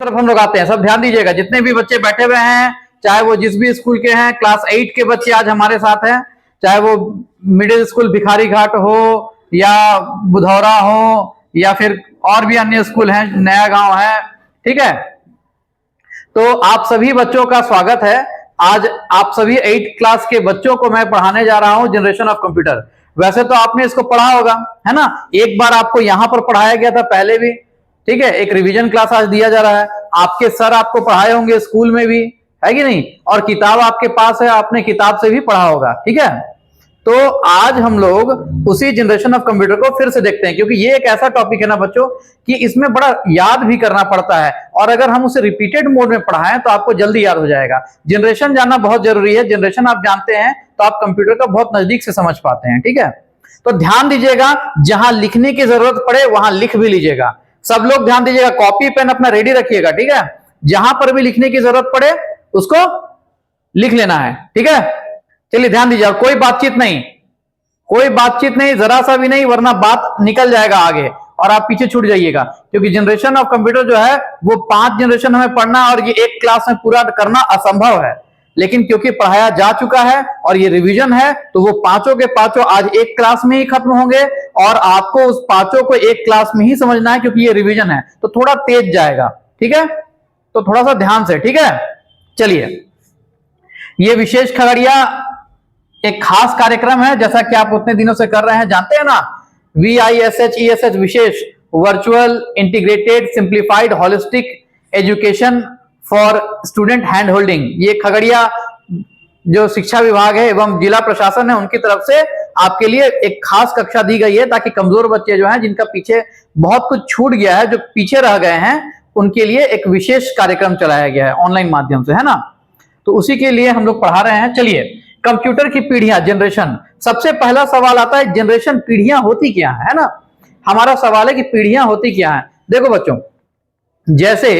तरफ हम लोग आते हैं। सब ध्यान दीजिएगा, जितने भी बच्चे बैठे हुए हैं, चाहे वो जिस भी स्कूल के हैं, क्लास 8 के बच्चे आज हमारे साथ हैं, चाहे वो मिडिल स्कूल भिखारी घाट हो या बुधौरा हो या फिर और भी अन्य स्कूल हैं, नया गांव है, ठीक है। तो आप सभी बच्चों का स्वागत है। आज आप सभी 8 क्लास के बच्चों को मैं पढ़ाने जा रहा हूं जनरेशन ऑफ कंप्यूटर। वैसे तो आपने इसको पढ़ा होगा, है ना, एक बार आपको यहां पर पढ़ाया गया था पहले भी, ठीक है। एक रिवीजन क्लास आज दिया जा रहा है। आपके सर आपको पढ़ाए होंगे स्कूल में भी, है कि नहीं, और किताब आपके पास है, आपने किताब से भी पढ़ा होगा, ठीक है। तो आज हम लोग उसी जनरेशन ऑफ कंप्यूटर को फिर से देखते हैं, क्योंकि ये एक ऐसा टॉपिक है ना बच्चों कि इसमें बड़ा याद भी करना पड़ता है, और अगर हम उसे रिपीटेड मोड में पढ़ाएं तो आपको जल्दी याद हो जाएगा। जनरेशन जानना बहुत जरूरी है। जनरेशन आप जानते हैं तो आप कंप्यूटर को बहुत नजदीक से समझ पाते हैं, ठीक है। तो ध्यान दीजिएगा, जहां लिखने की जरूरत पड़े वहां लिख भी लीजिएगा। सब लोग ध्यान दीजिएगा, कॉपी पेन अपना रेडी रखिएगा, ठीक है। जहां पर भी लिखने की जरूरत पड़े उसको लिख लेना है, ठीक है। चलिए ध्यान दीजिए, कोई बातचीत नहीं, कोई बातचीत नहीं, जरा सा भी नहीं, वरना बात निकल जाएगा आगे और आप पीछे छूट जाइएगा। क्योंकि जनरेशन ऑफ कंप्यूटर जो है वो 5 जनरेशन हमें पढ़ना है, और ये एक क्लास में पूरा करना असंभव है। लेकिन क्योंकि पढ़ाया जा चुका है और ये रिवीजन है, तो वो पांचों के पांचों आज एक क्लास में ही खत्म होंगे, और आपको उस पांचों को एक क्लास में ही समझना है, क्योंकि ये रिवीजन है तो थोड़ा तेज जाएगा, ठीक है। तो थोड़ा सा ध्यान से, ठीक है। चलिए, ये विशेष खगड़िया एक खास कार्यक्रम है, जैसा कि आप उतने दिनों से कर रहे हैं, जानते हैं ना, VISHESH Vishesh virtual integrated simplified holistic education for student hand holding. ये खगड़िया जो शिक्षा विभाग है एवं जिला प्रशासन है उनकी तरफ से आपके लिए एक खास कक्षा दी गई है, ताकि कमजोर बच्चे जो हैं, जिनका पीछे बहुत कुछ छूट गया है, जो पीछे रह गए हैं, उनके लिए एक विशेष कार्यक्रम चलाया गया है ऑनलाइन माध्यम से, है ना। तो उसी के लिए हम लोग पढ़ा रहे हैं। चलिए, कंप्यूटर की पीढ़ियां, जनरेशन। सबसे पहला सवाल आता है, जनरेशन पीढ़ियां होती क्या है ना। हमारा सवाल है कि पीढ़ियां होती क्या है। देखो बच्चों, जैसे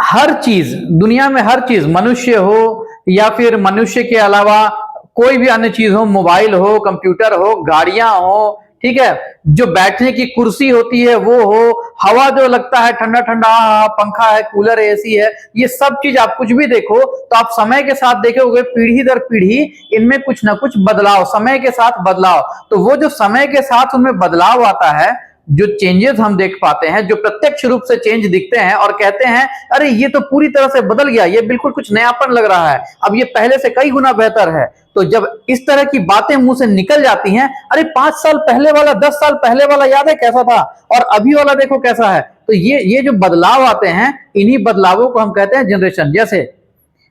हर चीज दुनिया में, हर चीज, मनुष्य हो या फिर मनुष्य के अलावा कोई भी अन्य चीज हो, मोबाइल हो, कंप्यूटर हो, गाड़ियां हो, ठीक है, जो बैठने की कुर्सी होती है वो हो, हवा जो लगता है ठंडा ठंडा, पंखा है, कूलर है, एसी है, ये सब चीज आप कुछ भी देखो तो आप समय के साथ देखोगे, पीढ़ी दर पीढ़ी इनमें कुछ ना कुछ बदलाव, समय के साथ बदलाव। तो वो जो समय के साथ उनमें बदलाव आता है, जो चेंजेस हम देख पाते हैं, जो प्रत्यक्ष रूप से चेंज दिखते हैं और कहते हैं अरे ये तो पूरी तरह से बदल गया, ये बिल्कुल कुछ नयापन लग रहा है, अब ये पहले से कई गुना बेहतर है। तो जब इस तरह की बातें मुंह से निकल जाती हैं, अरे 5 साल पहले वाला, 10 साल पहले वाला याद है कैसा था, और अभी वाला देखो कैसा है, तो ये जो बदलाव आते हैं, इन्हीं बदलावों को हम कहते हैं जनरेशन। जैसे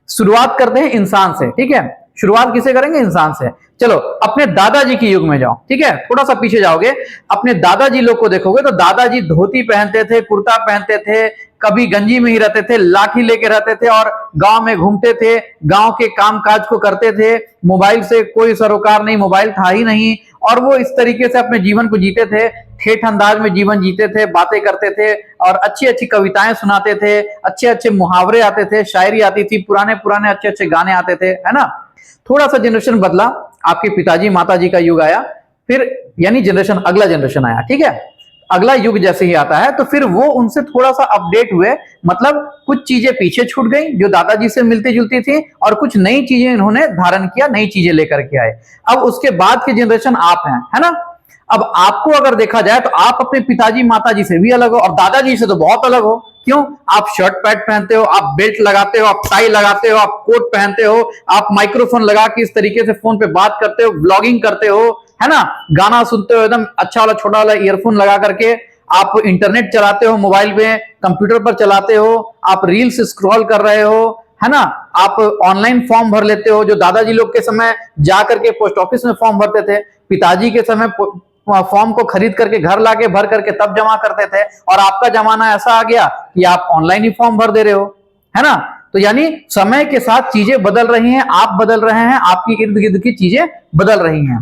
शुरुआत करते हैं इंसान से, ठीक है। शुरुआत किसे करेंगे? इंसान से। चलो अपने दादाजी के युग में जाओ, ठीक है, थोड़ा सा पीछे जाओगे, अपने दादाजी लोग को देखोगे तो दादाजी धोती पहनते थे, कुर्ता पहनते थे, कभी गंजी में ही रहते थे, लाठी लेके रहते थे और गांव में घूमते थे, गांव के काम काज को करते थे। मोबाइल से कोई सरोकार नहीं, मोबाइल था ही नहीं, और वो इस तरीके से अपने जीवन को जीते थे, ठेठ अंदाज में जीवन जीते थे, बातें करते थे और अच्छी अच्छी कविताएं सुनाते थे, अच्छे अच्छे मुहावरे आते थे, शायरी आती थी, पुराने पुराने अच्छे अच्छे गाने आते थे, है ना। थोड़ा सा जनरेशन बदला, आपके पिताजी माताजी का युग आया, फिर यानी जनरेशन, अगला जनरेशन आया, ठीक है। अगला युग जैसे ही आता है तो फिर वो उनसे थोड़ा सा अपडेट हुए, मतलब कुछ चीजें पीछे छूट गई जो दादाजी से मिलती जुलती थी, और कुछ नई चीजें इन्होंने धारण किया, नई चीजें लेकर के आए। अब उसके बाद की जनरेशन आप हैं, है ना। अब आपको अगर देखा जाए तो आप अपने पिताजी माताजी से भी अलग हो, और दादाजी से तो बहुत अलग हो। क्यों? आप शर्ट पैंट पहनते हो, आप बेल्ट लगाते हो, आप टाई लगाते हो, आप कोट पहनते हो, आप माइक्रोफोन लगा के इस तरीके से फोन पे बात करते हो, ब्लॉगिंग करते हो, है ना, गाना सुनते हो, एकदम अच्छा वाला छोटा वाला ईयरफोन लगा करके, आप इंटरनेट चलाते हो, मोबाइल पे, कंप्यूटर पर चलाते हो, आप रील्स स्क्रॉल कर रहे हो, है ना, आप ऑनलाइन फॉर्म भर लेते हो, जो दादाजी लोग के समय जाकर के पोस्ट ऑफिस में फॉर्म भरते थे, पिताजी के समय फॉर्म को खरीद करके घर लाके भर करके तब जमा करते थे, और आपका जमाना ऐसा आ गया कि आप ऑनलाइन ही फॉर्म भर दे रहे हो, है ना। तो यानी समय के साथ चीजें बदल रही हैं, आप बदल रहे हैं, आपकी इर्द गिर्द की चीजें बदल रही हैं।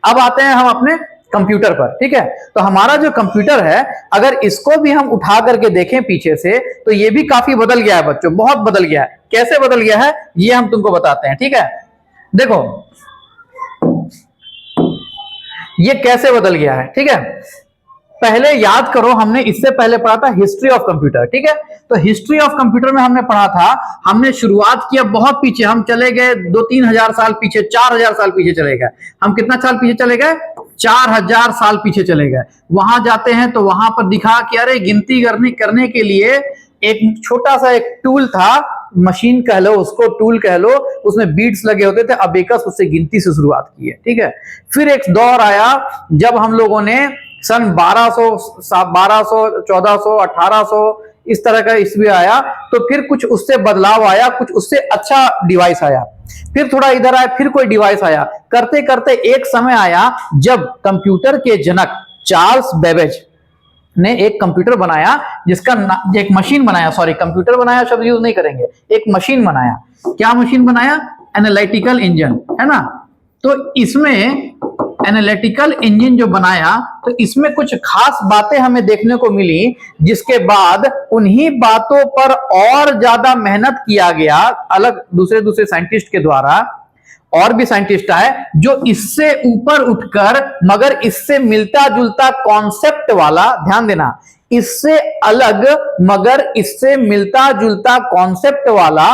अब आते हैं हम अपने कंप्यूटर पर, ठीक है। तो हमारा जो कंप्यूटर है, अगर इसको भी हम उठा करके देखें पीछे से, तो ये भी काफी बदल गया है बच्चों, बहुत बदल गया है। कैसे बदल गया है ये हम तुमको बताते हैं, ठीक है। देखो ये कैसे बदल गया है, ठीक है। पहले याद करो, हमने इससे पहले पढ़ा था हिस्ट्री ऑफ कंप्यूटर, ठीक है। तो हिस्ट्री ऑफ कंप्यूटर में हमने पढ़ा था, हमने शुरुआत किया बहुत पीछे, हम चले गए 2-3 हजार साल पीछे, 4,000 साल पीछे चले गए। हम कितना साल पीछे चले गए? 4,000 साल पीछे चले गए। वहां जाते हैं तो वहां पर दिखा कि अरे गिनती करने के लिए एक छोटा सा एक टूल था, मशीन कह लो उसको, टूल कह लो, उसमें बीट्स लगे होते थे, अबेकस, उससे गिनती से शुरुआत की है, ठीक है। फिर एक दौर आया जब हम लोगों ने सन 1200, 1400, 1800 इस तरह का ईस्वी आया, तो फिर कुछ उससे बदलाव आया, कुछ उससे अच्छा डिवाइस आया, फिर थोड़ा इधर आया, फिर कोई डिवाइस आया, करते करते एक समय आया जब कंप्यूटर के जनक चार्ल्स बेबेज ने एक कंप्यूटर बनाया, जिसका एक मशीन बनाया, सॉरी कंप्यूटर बनाया शब्द यूज नहीं करेंगे, एक मशीन बनाया। क्या मशीन बनाया? एनालिटिकल इंजन, है ना। तो इसमें एनालिटिकल इंजन जो बनाया, तो इसमें कुछ खास बातें हमें देखने को मिली, जिसके बाद उन्हीं बातों पर और ज्यादा मेहनत किया गया, अलग दूसरे साइंटिस्ट के द्वारा। और भी साइंटिस्ट आए जो इससे ऊपर उठकर, मगर इससे मिलता जुलता कॉन्सेप्ट वाला, ध्यान देना, इससे अलग मगर इससे मिलता जुलता कॉन्सेप्ट वाला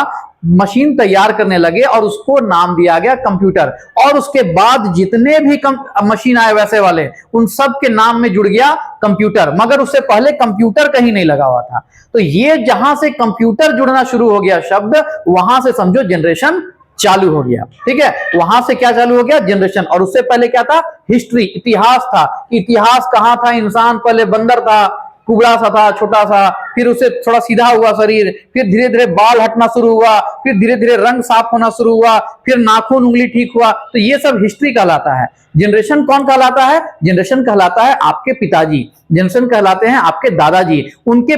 मशीन तैयार करने लगे, और उसको नाम दिया गया कंप्यूटर। और उसके बाद जितने भी मशीन आए वैसे वाले, उन सब के नाम में जुड़ गया कंप्यूटर, मगर उससे पहले कंप्यूटर कहीं नहीं लगा हुआ था। तो ये जहां से कंप्यूटर जुड़ना शुरू हो गया शब्द, वहां से समझो जनरेशन चालू हो गया, ठीक है। वहां से क्या चालू हो गया? जनरेशन। और उससे पहले क्या था? हिस्ट्री, इतिहास था। इतिहास कहां था? इंसान पहले बंदर था, कुबड़ा सा था, छोटा सा, फिर उससे थोड़ा सीधा हुआ शरीर, फिर धीरे धीरे बाल हटना शुरू हुआ, फिर धीरे धीरे रंग साफ होना शुरू हुआ, फिर नाखून उंगली ठीक हुआ। तो ये सब हिस्ट्री कहलाता है। जनरेशन कौन कहलाता है? जनरेशन कहलाता है आपके पिताजी, जनरेशन कहलाते हैं आपके दादाजी, उनके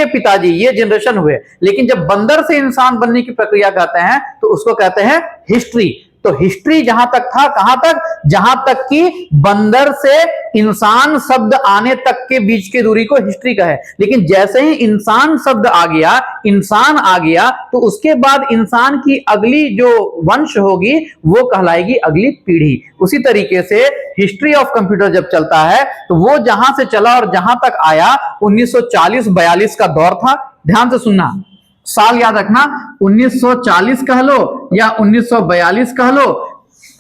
पिताजी, ये जनरेशन हुए। लेकिन जब बंदर से इंसान बनने की प्रक्रिया कहते हैं, तो उसको कहते हैं हिस्ट्री। तो हिस्ट्री जहां तक था, कहां तक? जहां तक कि बंदर से इंसान शब्द आने तक के बीच की दूरी को हिस्ट्री कहे। लेकिन जैसे ही इंसान शब्द आ गया, इंसान आ गया, तो उसके बाद इंसान की अगली जो वंश होगी वो कहलाएगी अगली पीढ़ी। उसी तरीके से हिस्ट्री ऑफ कंप्यूटर जब चलता है, तो वो जहां से चला और जहां तक आया 1940-42 का दौर था। ध्यान से सुनना, साल याद रखना, 1940 कह लो या 1942 कह लो,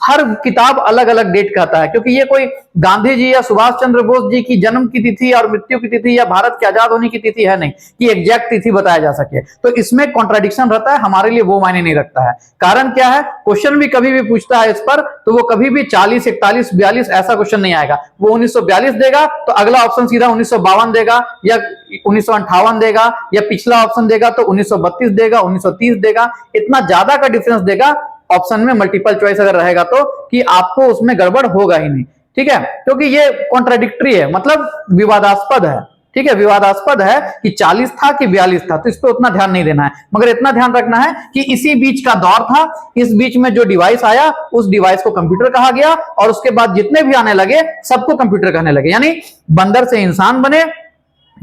हर किताब अलग अलग डेट कहता है, क्योंकि ये कोई गांधी जी या सुभाष चंद्र बोस जी की जन्म की तिथि और मृत्यु की तिथि या भारत के आजाद होने की तिथि है नहीं कि एग्जैक्ट तिथि बताया जा सके। तो इसमें कॉन्ट्राडिक्शन रहता है, हमारे लिए वो मायने नहीं रखता है। कारण क्या है? क्वेश्चन भी कभी भी पूछता है इस पर, तो वो कभी भी 40, 41, 42 ऐसा क्वेश्चन नहीं आएगा। वो 1942 देगा तो अगला ऑप्शन सीधा 1952 देगा, या 1958 देगा, या पिछला ऑप्शन देगा तो 1932 देगा, 1930 देगा। इतना ज्यादा का डिफरेंस देगा ऑप्शन में, मल्टीपल चॉइस अगर रहेगा तो, कि आपको उसमें गड़बड़ होगा ही नहीं, ठीक है। क्योंकि ये कॉन्ट्राडिक्टरी है, मतलब विवादास्पद है, ठीक है। विवादास्पद है कि 40 था कि 42 था, तो इस पर उतना ध्यान नहीं देना है। मगर इतना ध्यान रखना है कि इसी बीच का दौर था, इस बीच में जो डिवाइस आया उस डिवाइस को कंप्यूटर कहा गया, और उसके बाद जितने भी आने लगे सबको कंप्यूटर कहने लगे। यानी बंदर से इंसान बने,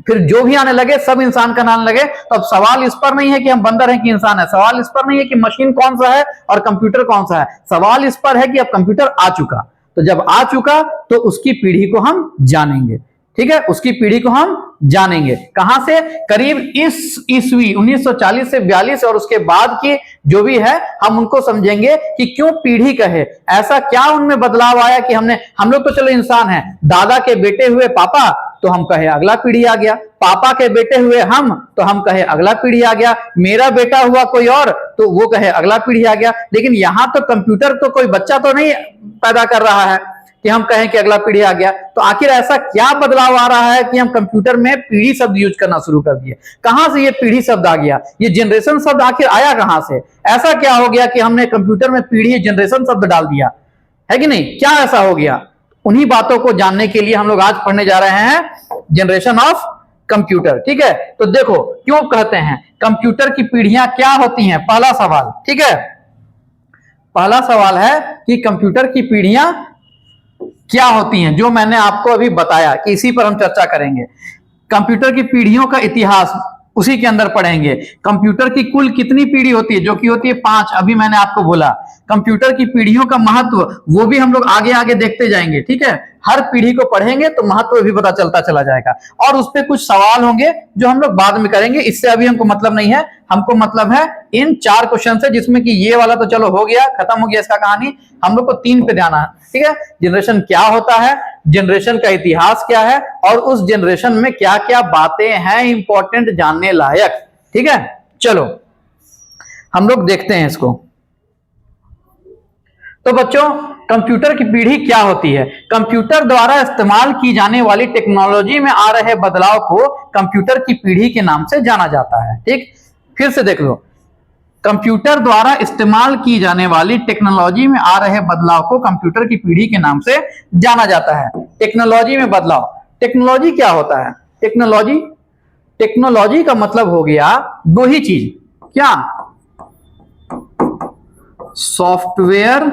फिर जो भी आने लगे सब इंसान का नाम लगे। तो अब सवाल इस पर नहीं है कि हम बंदर हैं कि इंसान है, सवाल इस पर नहीं है कि मशीन कौन सा है और कंप्यूटर कौन सा है, सवाल इस पर है कि अब कंप्यूटर आ चुका। तो जब आ चुका तो उसकी पीढ़ी को हम जानेंगे, ठीक है। उसकी पीढ़ी को हम जानेंगे कहां से? करीब इस ईस्वी 1940 से 42 और उसके बाद की जो भी है, हम उनको समझेंगे कि क्यों पीढ़ी कहे, ऐसा क्या उनमें बदलाव आया कि हम लोग तो चलो इंसान हैं, दादा के बेटे हुए पापा तो हम कहे अगला पीढ़ी आ गया, पापा के बेटे हुए हम तो हम कहे अगला पीढ़ी आ गया, मेरा बेटा हुआ कोई और तो वो कहे अगला पीढ़ी आ गया। लेकिन यहां तो कंप्यूटर तो कोई बच्चा तो नहीं पैदा कर रहा है कि हम कहें कि अगला पीढ़ी आ गया। तो आखिर ऐसा क्या बदलाव आ रहा है कि हम कंप्यूटर में पीढ़ी शब्द यूज करना शुरू कर दिए? कहां से ये पीढ़ी शब्द आ गया? ये जनरेशन शब्द आखिर आया कहां से? ऐसा क्या हो गया कि हमने कंप्यूटर में पीढ़ी जनरेशन शब्द डाल दिया है कि नहीं? क्या ऐसा हो गया? उन्हीं बातों को जानने के लिए हम लोग आज पढ़ने जा रहे हैं जनरेशन ऑफ कंप्यूटर, ठीक है। तो देखो क्यों कहते हैं कंप्यूटर की पीढ़ियां क्या होती हैं? पहला सवाल, ठीक है, पहला सवाल है कि कंप्यूटर की पीढ़ियां क्या होती हैं, जो मैंने आपको अभी बताया कि इसी पर हम चर्चा करेंगे। कंप्यूटर की पीढ़ियों का इतिहास उसी के अंदर पढ़ेंगे। कंप्यूटर की कुल कितनी पीढ़ी होती है, जो कि होती है 5, अभी मैंने आपको बोला। कंप्यूटर की पीढ़ियों का महत्व वो भी हम लोग आगे आगे देखते जाएंगे, ठीक है। हर पीढ़ी को पढ़ेंगे तो महत्व भी पता चलता चला जाएगा, और उस पर कुछ सवाल होंगे जो हम लोग बाद में करेंगे, इससे अभी हमको मतलब नहीं है। हमको मतलब है इन 4 क्वेश्चन से, जिसमें कि ये वाला तो चलो हो गया, खत्म हो गया इसका कहानी। हम लोग को 3 पे ध्यान है, ठीक है। जनरेशन क्या होता है, जनरेशन का इतिहास क्या है, और उस जनरेशन में क्या क्या बातें हैं इंपॉर्टेंट जानने लायक, ठीक है। चलो हम लोग देखते हैं इसको। तो बच्चों, कंप्यूटर की पीढ़ी क्या होती है? कंप्यूटर द्वारा इस्तेमाल की जाने वाली टेक्नोलॉजी में आ रहे बदलाव को कंप्यूटर की पीढ़ी के नाम से जाना जाता है, ठीक। फिर से देख लो, कंप्यूटर द्वारा इस्तेमाल की जाने वाली टेक्नोलॉजी में आ रहे बदलाव को कंप्यूटर की पीढ़ी के नाम से जाना जाता है। टेक्नोलॉजी में बदलाव, टेक्नोलॉजी क्या होता है? टेक्नोलॉजी का मतलब हो गया 2 ही चीज, क्या? सॉफ्टवेयर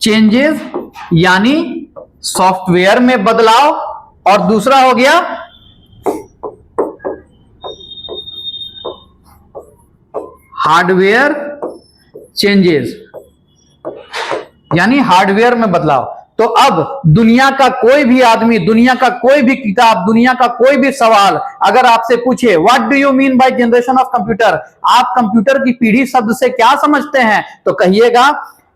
चेंजेस, यानी सॉफ्टवेयर में बदलाव, और दूसरा हो गया हार्डवेयर चेंजेस, यानी हार्डवेयर में बदलाव। तो अब दुनिया का कोई भी आदमी, दुनिया का कोई भी किताब, दुनिया का कोई भी सवाल अगर आपसे पूछे what do you mean by generation of computer, आप कंप्यूटर की पीढ़ी शब्द से क्या समझते हैं, तो कहिएगा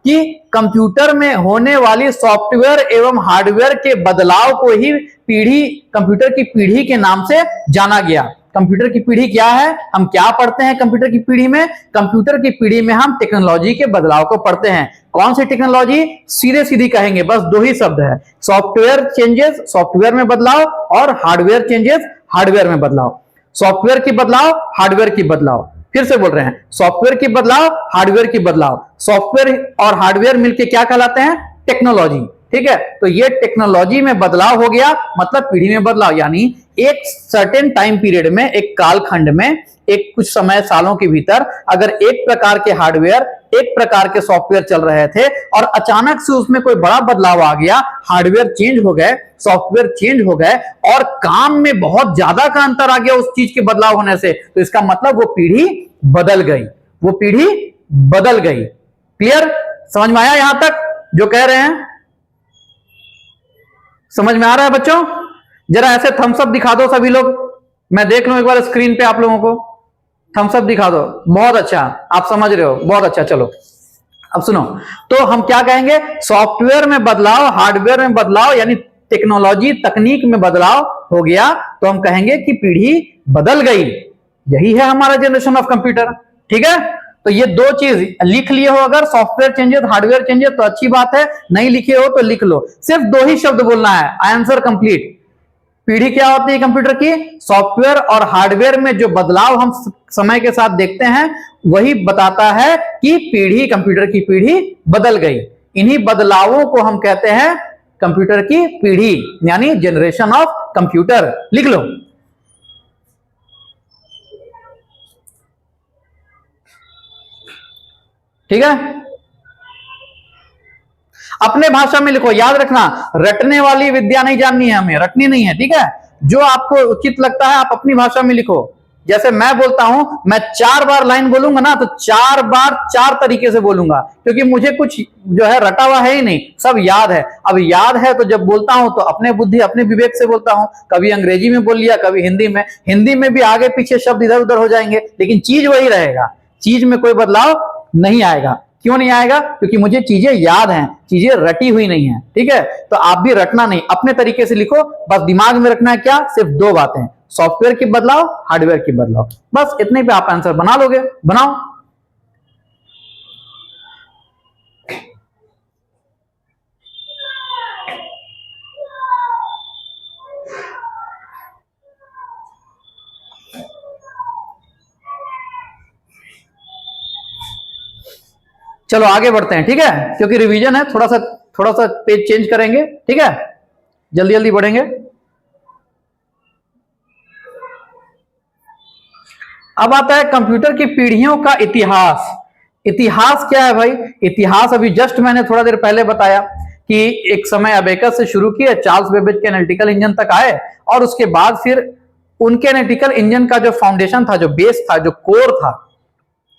कि कंप्यूटर में होने वाली सॉफ्टवेयर एवं हार्डवेयर के बदलाव को ही पीढ़ी, कंप्यूटर की पीढ़ी के नाम से जाना गया। कंप्यूटर की पीढ़ी क्या है, हम क्या पढ़ते हैं कंप्यूटर की पीढ़ी में? कंप्यूटर की पीढ़ी में हम टेक्नोलॉजी के बदलाव को पढ़ते हैं। कौन सी टेक्नोलॉजी? सीधे सीधी कहेंगे, बस 2 ही शब्द है, सॉफ्टवेयर चेंजेस, सॉफ्टवेयर में बदलाव, और हार्डवेयर चेंजेस, हार्डवेयर में बदलाव। सॉफ्टवेयर की बदलाव, हार्डवेयर की बदलाव, फिर से बोल रहे हैं, सॉफ्टवेयर की बदलाव, हार्डवेयर की बदलाव। सॉफ्टवेयर और हार्डवेयर मिलके क्या कहलाते हैं? टेक्नोलॉजी, ठीक है। तो ये टेक्नोलॉजी में बदलाव हो गया, मतलब पीढ़ी में बदलाव, यानी एक सर्टेन टाइम पीरियड में, एक कालखंड में, एक कुछ समय सालों के भीतर अगर एक प्रकार के हार्डवेयर, एक प्रकार के सॉफ्टवेयर चल रहे थे और अचानक से उसमें कोई बड़ा बदलाव आ गया, हार्डवेयर चेंज हो गए, सॉफ्टवेयर चेंज हो गए, और काम में बहुत ज्यादा का अंतर आ गया उस चीज के बदलाव होने से, तो इसका मतलब वो पीढ़ी बदल गई, वो पीढ़ी बदल गई। क्लियर? समझ में आया यहां तक जो कह रहे हैं? समझ में आ रहा है बच्चों? जरा ऐसे थम्स अप दिखा दो सभी लोग, मैं देख लूं एक बार स्क्रीन पे आप लोगों को, थम्स अप दिखा दो। बहुत अच्छा, आप समझ रहे हो, बहुत अच्छा। चलो अब सुनो, तो हम क्या कहेंगे? सॉफ्टवेयर में बदलाव, हार्डवेयर में बदलाव, यानी टेक्नोलॉजी, तकनीक में बदलाव हो गया, तो हम कहेंगे कि पीढ़ी बदल गई। यही है हमारा जनरेशन ऑफ कंप्यूटर, ठीक है। तो ये 2 चीज लिख लिए हो, अगर सॉफ्टवेयर चेंजेस, हार्डवेयर चेंजेस, तो अच्छी बात है, नहीं लिखे हो तो लिख लो, सिर्फ 2 ही शब्द बोलना है, आंसर कंप्लीट। पीढ़ी क्या होती है कंप्यूटर की? सॉफ्टवेयर और हार्डवेयर में जो बदलाव हम समय के साथ देखते हैं, वही बताता है कि पीढ़ी, कंप्यूटर की पीढ़ी बदल गई। इन्हीं बदलावों को हम कहते हैं कंप्यूटर की पीढ़ी, यानी जनरेशन ऑफ कंप्यूटर। लिख लो। ठीक है, अपने भाषा में लिखो, याद रखना, रटने वाली विद्या नहीं जाननी है हमें, रटनी नहीं है, ठीक है। जो आपको उचित लगता है आप अपनी भाषा में लिखो। जैसे मैं बोलता हूं, मैं 4 बार लाइन बोलूंगा ना, तो 4 बार 4 तरीके से बोलूंगा, क्योंकि मुझे कुछ जो है रटा हुआ है ही नहीं, सब याद है। अब याद है तो जब बोलता हूं तो अपने बुद्धि, अपने विवेक से बोलता हूं। कभी अंग्रेजी में बोल लिया, कभी हिंदी में। हिंदी में भी आगे पीछे शब्द इधर उधर हो जाएंगे, लेकिन चीज वही रहेगा, चीज में कोई बदलाव नहीं आएगा। क्यों नहीं आएगा? क्योंकि मुझे चीजें याद हैं, चीजें रटी हुई नहीं है, ठीक है। तो आप भी रटना नहीं, अपने तरीके से लिखो, बस दिमाग में रखना है क्या? सिर्फ 2 बातें, सॉफ्टवेयर की बदलाव, हार्डवेयर की बदलाव, बस इतने पे आप आंसर बना लोगे। बनाओ। चलो आगे बढ़ते हैं, ठीक है, क्योंकि रिवीजन है, थोड़ा सा पेज चेंज करेंगे, ठीक है, जल्दी जल्दी बढ़ेंगे। अब आता है कंप्यूटर की पीढ़ियों का इतिहास। इतिहास क्या है भाई? इतिहास अभी जस्ट मैंने थोड़ा देर पहले बताया कि एक समय अबेकस से शुरू किए, चार्ल्स बेबेज के एनालिटिकल इंजन तक आए, और उसके बाद फिर उनके एनालिटिकल इंजन का जो फाउंडेशन था, जो बेस था, जो कोर था,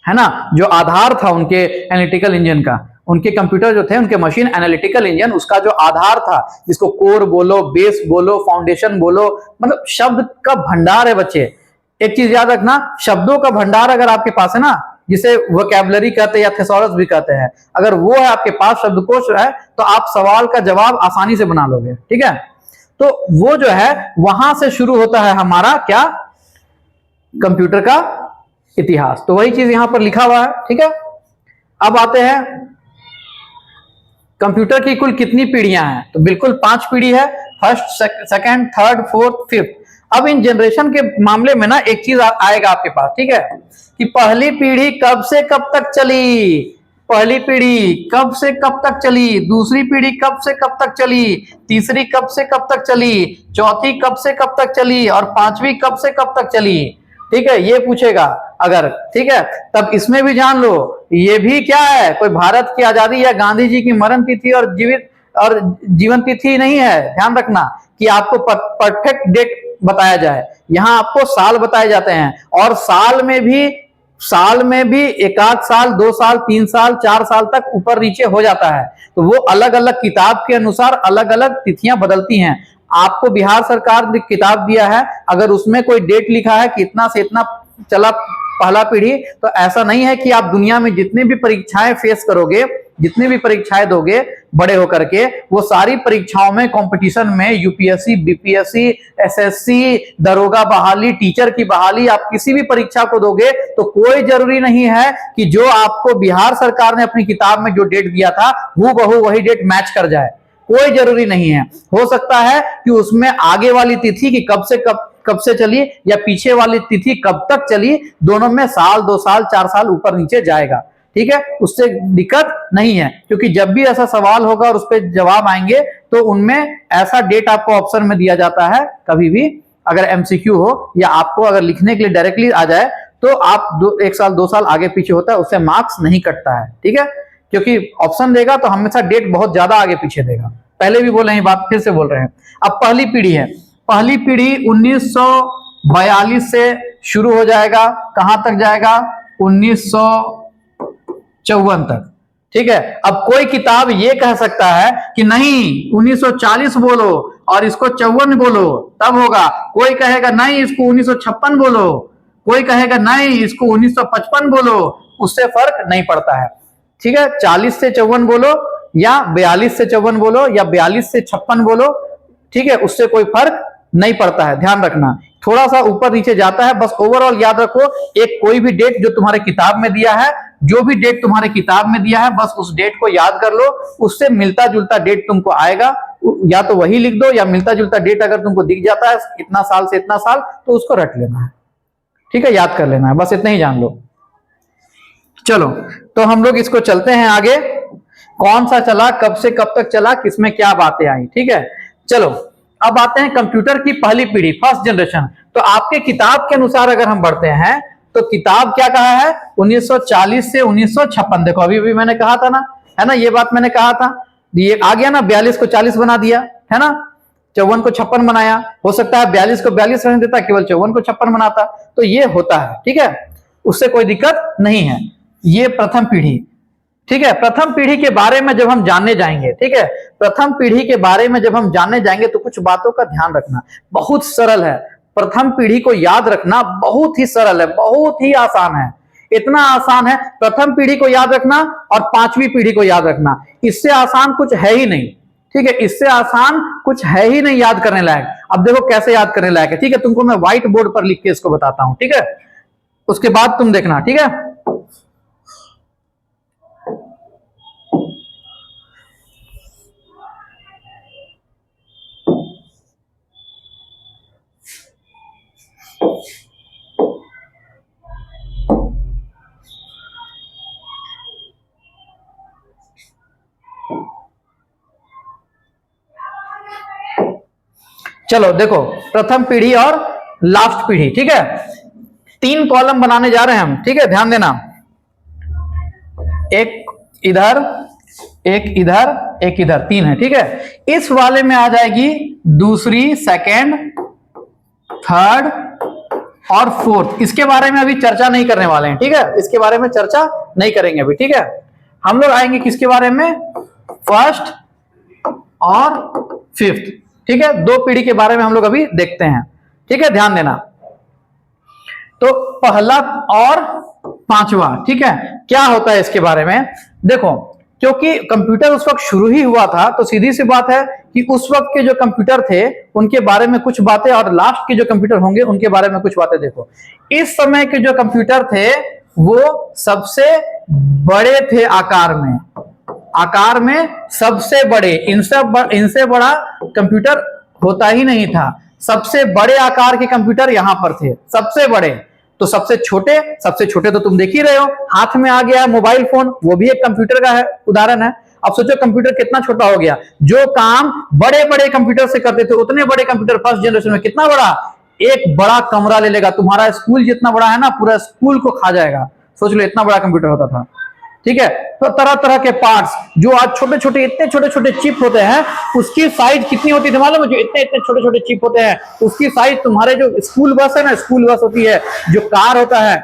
है ना, जो आधार था उनके एनालिटिकल इंजन का, उनके कंप्यूटर जो थे, उनके मशीन एनालिटिकल इंजन, उसका जो आधार था, जिसको कोर बोलो, बेस बोलो, फाउंडेशन बोलो, मतलब शब्द का भंडार है बच्चे। एक चीज याद रखना, शब्दों का भंडार अगर आपके पास है ना, जिसे वोकैबुलरी कहते हैं या थेसॉरस भी कहते हैं, अगर वो है आपके पास, शब्दकोश है, तो आप सवाल का जवाब आसानी से बना लोगे। ठीक है, तो वो जो है वहां से शुरू होता है हमारा क्या, कंप्यूटर का इतिहास। तो वही चीज यहां पर लिखा हुआ है। ठीक है, अब आते हैं कंप्यूटर की कुल कितनी पीढ़ियां हैं, तो बिल्कुल 5 पीढ़ी है, first, second, third, fourth, fifth. अब इन जनरेशन के मामले में ना एक चीज आएगा आपके पास, ठीक है, कि पहली पीढ़ी कब से कब तक चली, पहली पीढ़ी कब से कब तक चली, दूसरी पीढ़ी कब से कब तक चली, तीसरी कब से कब तक चली, चौथी कब से कब तक चली, और पांचवी कब से कब तक चली। ठीक है, ये पूछेगा अगर, ठीक है, तब इसमें भी जान लो ये भी क्या है, कोई भारत की आजादी या गांधी जी की मरण तिथि और जीवन तिथि नहीं है। ध्यान रखना कि आपको परफेक्ट डेट बताया जाए, यहां आपको साल बताए जाते हैं, और साल में भी एक आध साल, 2 साल, 3 साल, 4 साल तक ऊपर नीचे हो जाता है। तो वो अलग अलग किताब के अनुसार अलग अलग तिथियां बदलती हैं। आपको बिहार सरकार ने किताब दिया है, अगर उसमें कोई डेट लिखा है कि इतना से इतना चला पहला पीढ़ी, तो ऐसा नहीं है कि आप दुनिया में जितनी भी परीक्षाएं फेस करोगे, जितनी भी परीक्षाएं दोगे बड़े होकर के, वो सारी परीक्षाओं में, कंपटीशन में, यूपीएससी, बीपीएससी, एसएससी, दरोगा बहाली, टीचर की बहाली, आप किसी भी परीक्षा को दोगे तो कोई जरूरी नहीं है कि जो आपको बिहार सरकार ने अपनी किताब में जो डेट दिया था हूबहू वही डेट मैच कर जाए, कोई जरूरी नहीं है। हो सकता है कि उसमें आगे वाली तिथि की कब से चली या पीछे वाली तिथि कब तक चली, दोनों में साल, 2 साल, 4 साल ऊपर नीचे जाएगा। ठीक है, उससे दिक्कत नहीं है, क्योंकि जब भी ऐसा सवाल होगा और उस पर जवाब आएंगे तो उनमें ऐसा डेट आपको ऑप्शन में दिया जाता है। कभी भी अगर एमसीक्यू हो या आपको अगर लिखने के लिए डायरेक्टली आ जाए तो आप 1 साल 2 साल आगे पीछे होता है, उससे मार्क्स नहीं कटता है। ठीक है, क्योंकि ऑप्शन देगा तो हमेशा डेट बहुत ज्यादा आगे पीछे देगा। पहले भी बोले, बात फिर से बोल रहे हैं। अब पहली पीढ़ी है, पहली पीढ़ी 1942 से शुरू हो जाएगा, कहां तक जाएगा, 1954 तक। ठीक है, अब कोई किताब ये कह सकता है कि नहीं 1940 बोलो और इसको 54 बोलो तब होगा, कोई कहेगा नहीं इसको 1956 बोलो, कोई कहेगा नहीं इसको 1955 बोलो, उससे फर्क नहीं पड़ता है। ठीक है, 40 से 54 बोलो या 42 से 54 बोलो या 42 से 56 बोलो, ठीक है, उससे कोई फर्क नहीं पड़ता है। ध्यान रखना, थोड़ा सा ऊपर नीचे जाता है, बस ओवरऑल याद रखो, एक कोई भी डेट जो तुम्हारे किताब में दिया है, जो भी डेट तुम्हारे किताब में दिया है, बस उस डेट को याद कर लो, उससे मिलता जुलता डेट तुमको आएगा, या तो वही लिख दो, या मिलता जुलता डेट अगर तुमको दिख जाता है इतना साल से इतना साल, तो उसको रट लेना है। ठीक है, याद कर लेना है, बस इतना ही जान लो। चलो, तो हम लोग इसको चलते हैं आगे, कौन सा चला, कब से कब तक चला, किसमें क्या बातें आई। ठीक है, चलो अब आते हैं कंप्यूटर की पहली पीढ़ी, फर्स्ट जनरेशन। तो आपके किताब के अनुसार अगर हम बढ़ते हैं तो किताब क्या कहा है, 1940 से 1956। देखो अभी भी मैंने कहा था ना, है ना, ये बात मैंने कहा था, ये आ गया ना, 42 को 40 बना दिया, है ना, 54 को 56 बनाया। हो सकता है 42 को 42 रहने देता, केवल 54 को 56 बनाता, तो ये होता है। ठीक है, उससे कोई दिक्कत नहीं है। ये प्रथम पीढ़ी। ठीक है, प्रथम पीढ़ी के बारे में जब हम जानने जाएंगे, ठीक है, प्रथम पीढ़ी के बारे में जब हम जानने जाएंगे तो कुछ बातों का ध्यान रखना, बहुत सरल है। प्रथम पीढ़ी को याद रखना बहुत ही सरल है, बहुत ही आसान है, इतना आसान है। प्रथम पीढ़ी को याद रखना और 5वीं पीढ़ी को याद रखना, इससे आसान कुछ है ही नहीं। ठीक है, इससे आसान कुछ है ही नहीं याद करने लायक। अब देखो कैसे याद करने लायक है। ठीक है, तुमको मैं व्हाइट बोर्ड पर लिख के इसको बताता हूं, ठीक है, उसके बाद तुम देखना। ठीक है, चलो देखो, प्रथम पीढ़ी और लास्ट पीढ़ी। ठीक है, 3 कॉलम बनाने जा रहे हैं हम। ठीक है, ध्यान देना, एक इधर, एक इधर, एक इधर, 3 है। ठीक है, इस वाले में आ जाएगी दूसरी, सेकंड, थर्ड और फोर्थ, इसके बारे में अभी चर्चा नहीं करने वाले हैं, ठीक है, इसके बारे में चर्चा नहीं करेंगे अभी, ठीक है। हम लोग आएंगे किसके बारे में, फर्स्ट और फिफ्थ, ठीक है, दो पीढ़ी के बारे में हम लोग अभी देखते हैं, ठीक है, ध्यान देना। तो पहला और पांचवा, ठीक है, क्या होता है इसके बारे में देखो, क्योंकि कंप्यूटर उस वक्त शुरू ही हुआ था, तो सीधी सी बात है कि उस वक्त के जो कंप्यूटर थे उनके बारे में कुछ बातें, और लास्ट के जो कंप्यूटर होंगे उनके बारे में कुछ बातें देखो। इस समय के जो कंप्यूटर थे वो सबसे बड़े थे आकार में सबसे बड़े, इनसे बड़ा कंप्यूटर होता ही नहीं था। सबसे बड़े आकार के कंप्यूटर यहां पर थे, सबसे बड़े। तो सबसे छोटे तो तुम देख ही रहे हो, हाथ में आ गया है मोबाइल फोन, वो भी एक कंप्यूटर का है, उदाहरण है। अब सोचो कंप्यूटर कितना छोटा हो गया। जो काम बड़े बड़े कंप्यूटर से करते थे उतने बड़े कंप्यूटर फर्स्ट जनरेशन में कितना बड़ा, एक बड़ा कमरा ले लेगा, तुम्हारा स्कूल जितना बड़ा है ना, पूरा स्कूल को खा जाएगा। सोच लो इतना बड़ा कंप्यूटर होता था, ठीक है। तो तरह तरह के पार्ट्स जो आज छोटे छोटे, इतने छोटे छोटे चिप होते हैं, उसकी साइज कितनी होती थी मालूम है? जो इतने इतने छोटे छोटे चिप होते हैं उसकी साइज, तुम्हारे जो स्कूल बस है ना, स्कूल बस होती है, जो कार होता है,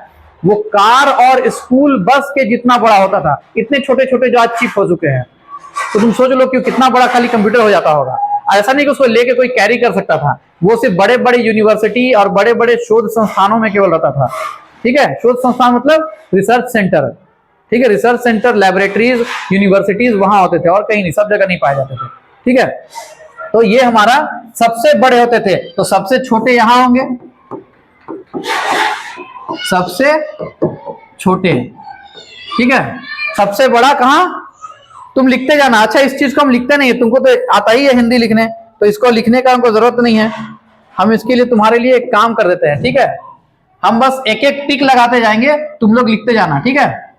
वो कार और स्कूल बस के जितना बड़ा होता था। इतने छोटे छोटे जो आज चिप हो चुके हैं, तो तुम सोच लो कि कितना बड़ा खाली कंप्यूटर हो जाता होगा। ऐसा नहीं कि उसको लेके कोई कैरी कर सकता था, वो सिर्फ बड़े बड़े यूनिवर्सिटी और बड़े बड़े शोध संस्थानों में केवल रहता था, ठीक है। शोध संस्थान मतलब रिसर्च सेंटर, ठीक है, रिसर्च सेंटर, लैबोरेटरीज, यूनिवर्सिटीज वहां होते थे, और कहीं नहीं, सब जगह नहीं पाए जाते थे, ठीक है। तो ये हमारा सबसे बड़े होते थे। तो सबसे छोटे यहां होंगे, सबसे छोटे, ठीक है। सबसे बड़ा कहां, तुम लिखते जाना। अच्छा, इस चीज को हम लिखते नहीं है, तुमको तो आता ही है हिंदी लिखने, तो इसको लिखने का हमको जरूरत नहीं है। हम इसके लिए तुम्हारे लिए एक काम कर देते हैं, ठीक है। हम बस एक एक टिक लगाते जाएंगे, तुम लोग लिखते जाना, ठीक है।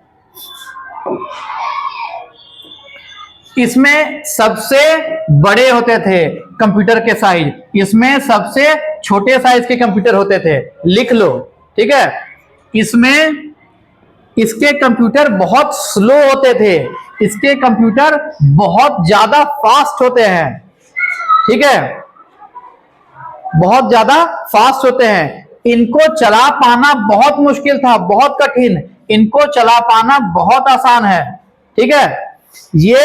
इसमें सबसे बड़े होते थे कंप्यूटर के साइज, इसमें सबसे छोटे साइज के कंप्यूटर होते थे, लिख लो, ठीक है। इसमें इसके कंप्यूटर बहुत स्लो होते थे, इसके कंप्यूटर बहुत ज्यादा फास्ट होते हैं, ठीक है, बहुत ज्यादा फास्ट होते हैं। इनको चला पाना बहुत मुश्किल था, बहुत कठिन, इनको चला पाना बहुत आसान है, ठीक है। ये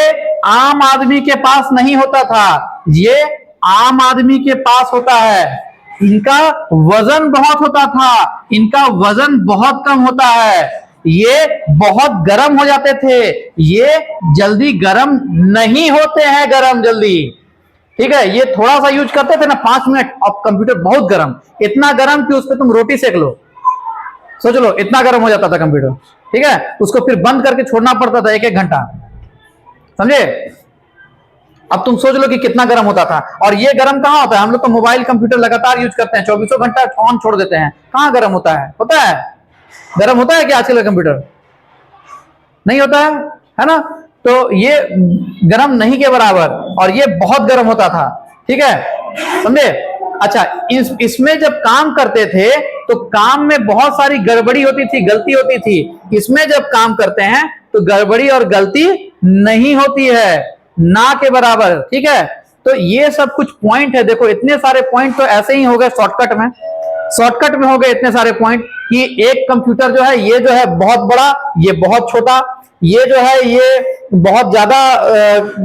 आम आदमी के पास नहीं होता था, ये आम आदमी के पास होता है। इनका वजन बहुत होता था, इनका वजन बहुत कम होता है। ये बहुत गर्म हो जाते थे, ये जल्दी गर्म नहीं होते हैं, गर्म जल्दी, ठीक है। ये थोड़ा सा यूज करते थे ना, 5 मिनट, अब कंप्यूटर बहुत गर्म, इतना गर्म कि उस पर तुम रोटी सेक लो, सोच लो इतना गर्म हो जाता था कंप्यूटर, ठीक है। उसको फिर बंद करके छोड़ना पड़ता था 1-1 घंटा, समझे। अब तुम सोच लो कि कितना गर्म होता था। और ये गर्म कहां होता है, हम लोग तो मोबाइल कंप्यूटर लगातार यूज करते हैं, 24 घंटा ऑन छोड़ देते हैं, कहां गर्म होता है? होता है गर्म होता है क्या आजकल का कंप्यूटर? नहीं होता है ना। तो ये गर्म नहीं के बराबर, और ये बहुत गर्म होता था, ठीक है, समझे। अच्छा, इसमें जब काम करते थे तो काम में बहुत सारी गड़बड़ी होती थी, गलती होती थी। इसमें जब काम करते हैं तो गड़बड़ी और गलती नहीं होती है, ना के बराबर, ठीक है। तो ये सब कुछ पॉइंट है, देखो इतने सारे पॉइंट तो ऐसे ही हो गए शॉर्टकट में हो गए इतने सारे पॉइंट, कि एक कंप्यूटर जो है, ये जो है बहुत बड़ा, ये बहुत छोटा, ये जो है ये बहुत ज्यादा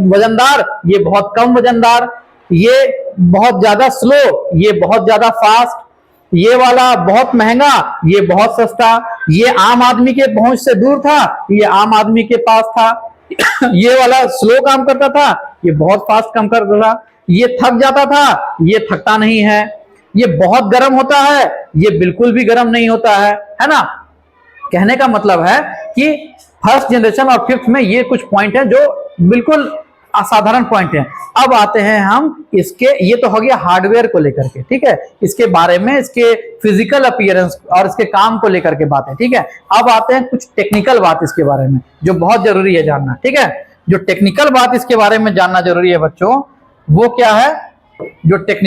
वजनदार, ये बहुत कम वजनदार, ये बहुत ज्यादा स्लो, ये बहुत ज्यादा फास्ट, ये वाला बहुत महंगा, ये बहुत सस्ता, ये आम आदमी के पहुंच से दूर था, ये आम आदमी के पास था, ये वाला स्लो काम करता था, ये बहुत फास्ट काम करता था, ये थक जाता था, ये थकता नहीं है, ये बहुत गर्म होता है, ये बिल्कुल भी गर्म नहीं होता है ना। कहने का मतलब है कि फर्स्ट जनरेशन और फिफ्थ में ये कुछ पॉइंट है जो बिल्कुल असाधारण पॉइंट है। अब आते हैं हम इसके, ये तो हो गया हार्डवेयर को लेकर के, ठीक है, इसके बारे में, इसके फिजिकल अपीयरेंस और इसके काम को लेकर के बात है, ठीक है। अब आते हैं कुछ टेक्निकल बात इसके बारे में जो बहुत जरूरी है जानना, ठीक है। जो टेक्निकल बात इसके बारे में जानना जरूरी है बच्चों, वो क्या है, जो टेक्निकल